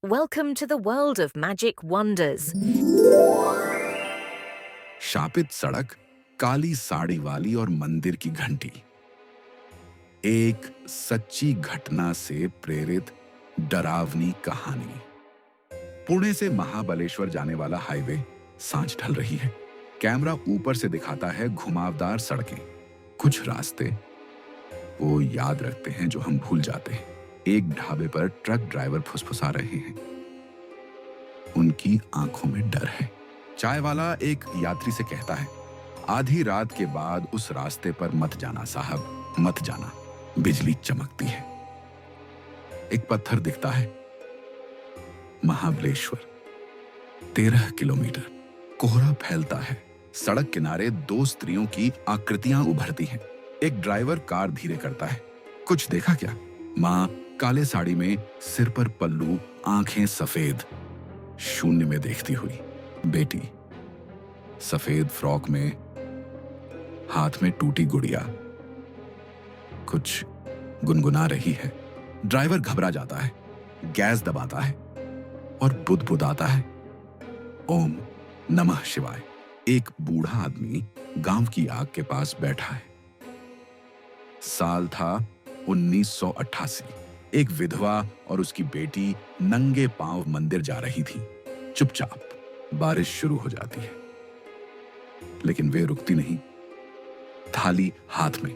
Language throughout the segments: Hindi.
Welcome to the world of magic wonders. शापित सड़क, काली साड़ी वाली और मंदिर की घंटी। एक सच्ची घटना से प्रेरित डरावनी कहानी। पुणे से महाबलेश्वर जाने वाला हाईवे सांझ ढल रही है। कैमरा ऊपर से दिखाता है घुमावदार सड़कें। कुछ रास्ते वो याद रखते हैं जो हम भूल जाते हैं। एक ढाबे पर ट्रक ड्राइवर फुसफुसा रहे हैं। उनकी आंखों में डर है। चाय वाला एक यात्री से कहता है, आधी रात के बाद उस रास्ते पर मत जाना साहब, मत जाना, बिजली चमकती है। एक पत्थर दिखता है। महाबलेश्वर 13 किलोमीटर। कोहरा फैलता है। सड़क किनारे दो स्त्रियों की आकृतियां उभरती हैं। एक ड्राइवर कार धीरे करता है। कुछ देखा क्या? मां काले साड़ी में, सिर पर पल्लू, आंखें सफेद, शून्य में देखती हुई। बेटी सफेद फ्रॉक में, हाथ में टूटी गुड़िया, कुछ गुनगुना रही है। ड्राइवर घबरा जाता है, गैस दबाता है और बुदबुदाता है, ओम नमः शिवाय। एक बूढ़ा आदमी गांव की आग के पास बैठा है। साल था 1988। एक विधवा और उसकी बेटी नंगे पांव मंदिर जा रही थी। चुपचाप। बारिश शुरू हो जाती है, लेकिन वे रुकती नहीं। थाली हाथ में।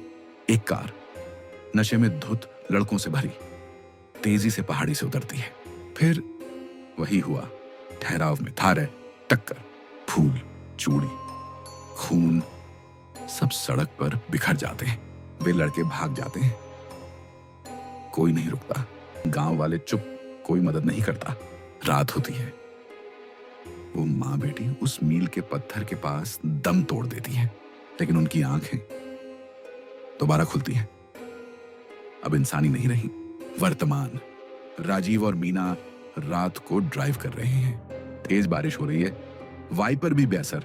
एक कार नशे में धुत लड़कों से भरी तेजी से पहाड़ी से उतरती है। फिर वही हुआ। ठहराव में थार है, टक्कर, फूल, चूड़ी, खून, सब सड़क पर बिखर जाते हैं। वे लड़के भाग जाते हैं। कोई नहीं रुकता। गांव वाले चुप, कोई मदद नहीं करता। रात होती है। वो मां बेटी उस मील के पत्थर के पास दम तोड़ देती है, लेकिन उनकी आंखें दोबारा खुलती हैं। अब इंसानी नहीं रही। वर्तमान। राजीव और मीना रात को ड्राइव कर रहे हैं। तेज बारिश हो रही है। वाइपर भी बेअसर।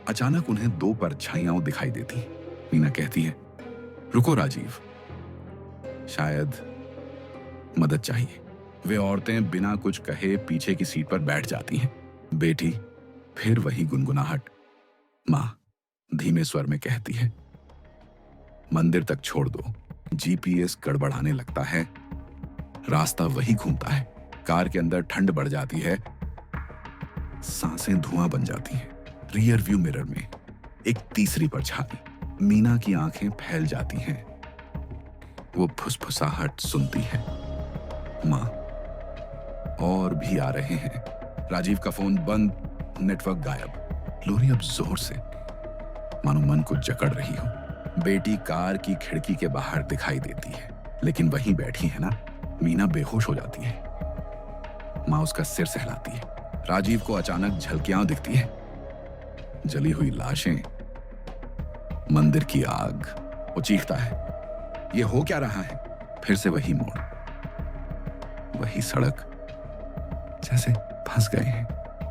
अचानक उन्हें दो परछाइयां दिखाई देती। मीना कहती है, रुको राजीव, शायद मदद चाहिए। वे औरतें बिना कुछ कहे पीछे की सीट पर बैठ जाती हैं। बेटी फिर वही गुनगुनाहट। मां धीमे स्वर में कहती है, मंदिर तक छोड़ दो। जीपीएस गड़बड़ाने लगता है। रास्ता वही घूमता है। कार के अंदर ठंड बढ़ जाती है। सांसें धुआं बन जाती हैं। रियर व्यू मिरर में एक तीसरी परछाई। मीना की आंखें फैल जाती हैं। वो फुसफुसाहट सुनती है, मां और भी आ रहे हैं। राजीव का फोन बंद, नेटवर्क गायब। लोरी अब जोर से, मानो मन को जकड़ रही हो। बेटी कार की खिड़की के बाहर दिखाई देती है, लेकिन वहीं बैठी है ना। मीना बेहोश हो जाती है। मां उसका सिर सहलाती है। राजीव को अचानक झलकियां दिखती है। जली हुई लाशें, मंदिर की आग। वो चीखता है, ये हो क्या रहा है? फिर से वही मोड़, वही सड़क, जैसे फंस गए हैं।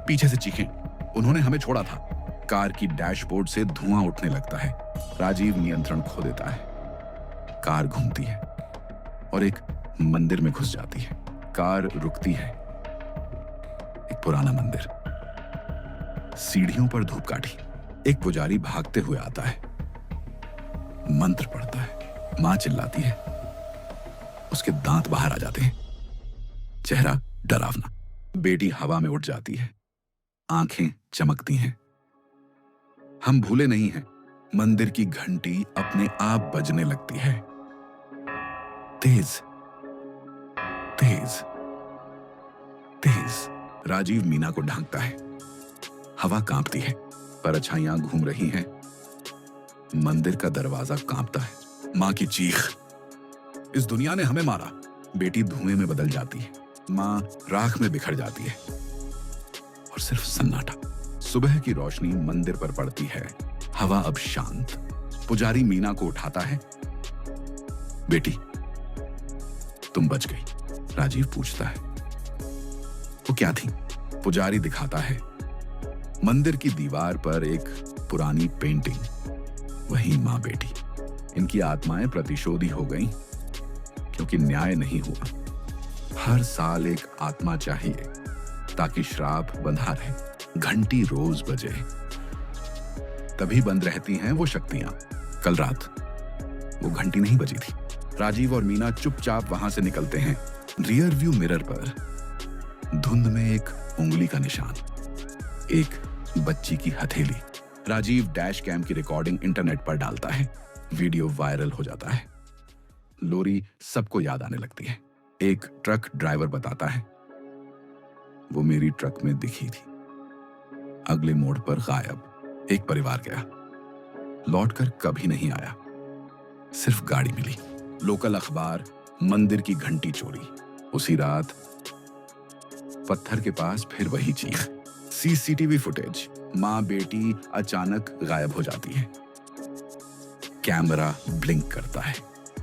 पीछे से चीखें, उन्होंने हमें छोड़ा था। कार की डैशबोर्ड से धुआं उठने लगता है। राजीव नियंत्रण खो देता है। कार घूमती है और एक मंदिर में घुस जाती है। कार रुकती है। एक पुराना मंदिर। सीढ़ियों पर धूपकाठी। एक पुजारी भागते हुए आता है, मंत्र पढ़ता है। मां चिल्लाती है। उसके दांत बाहर आ जाते हैं। चेहरा डरावना। बेटी हवा में उड़ जाती है। आंखें चमकती हैं। हम भूले नहीं हैं। मंदिर की घंटी अपने आप बजने लगती है। तेज, तेज, तेज। राजीव मीना को ढांकता है। हवा कांपती है। परछाइयां घूम रही हैं। मंदिर का दरवाजा कांपता है। मां की चीख, इस दुनिया ने हमें मारा। बेटी धुएं में बदल जाती है। मां राख में बिखर जाती है और सिर्फ सन्नाटा। सुबह की रोशनी मंदिर पर पड़ती है। हवा अब शांत। पुजारी मीना को उठाता है। बेटी तुम बच गई। राजीव पूछता है, वो क्या थी? पुजारी दिखाता है। मंदिर की दीवार पर एक पुरानी पेंटिंग। वही मां बेटी। इनकी आत्माएं प्रतिशोधी हो गईं, क्योंकि न्याय नहीं हुआ। हर साल एक आत्मा चाहिए ताकि श्राप बंधा रहे। घंटी रोज बजे, तभी बंद रहती हैं वो शक्तियां। कल रात वो घंटी नहीं बजी थी। राजीव और मीना चुपचाप वहां से निकलते हैं। रियर व्यू मिरर पर धुंध में एक उंगली का निशान, एक बच्ची की हथेली। राजीव डैश कैम की रिकॉर्डिंग इंटरनेट पर डालता है। वीडियो वायरल हो जाता है। लोरी सबको याद आने लगती है। एक ट्रक ड्राइवर बताता है, वो मेरी ट्रक में दिखी थी। अगले मोड़ पर गायब। एक परिवार गया, लौटकर कभी नहीं आया, सिर्फ गाड़ी मिली। लोकल अखबार, मंदिर की घंटी चोरी। उसी रात पत्थर के पास फिर वही चीख। सीसीटीवी फुटेज, मां बेटी अचानक गायब हो जाती है। कैमरा ब्लिंक करता है।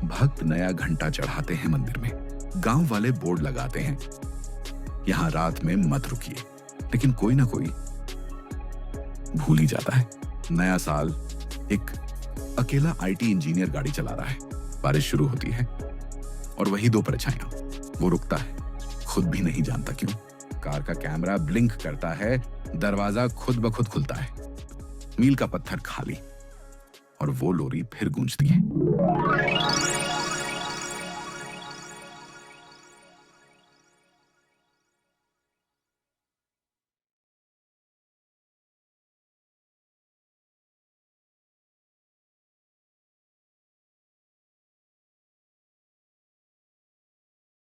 भक्त नया घंटा चढ़ाते हैं मंदिर में। गांव वाले बोर्ड लगाते हैं, यहां रात में मत रुकिए। लेकिन कोई ना कोई भूल ही जाता है। नया साल, एक अकेला आईटी इंजीनियर गाड़ी चला रहा है। बारिश शुरू होती है और वही दो परछाइयां। वो रुकता है, खुद भी नहीं जानता क्यों। कार का कैमरा ब्लिंक करता है, दरवाजा खुद ब खुद खुलता है। मील का पत्थर खाली और वो लोरी फिर गूंजती है।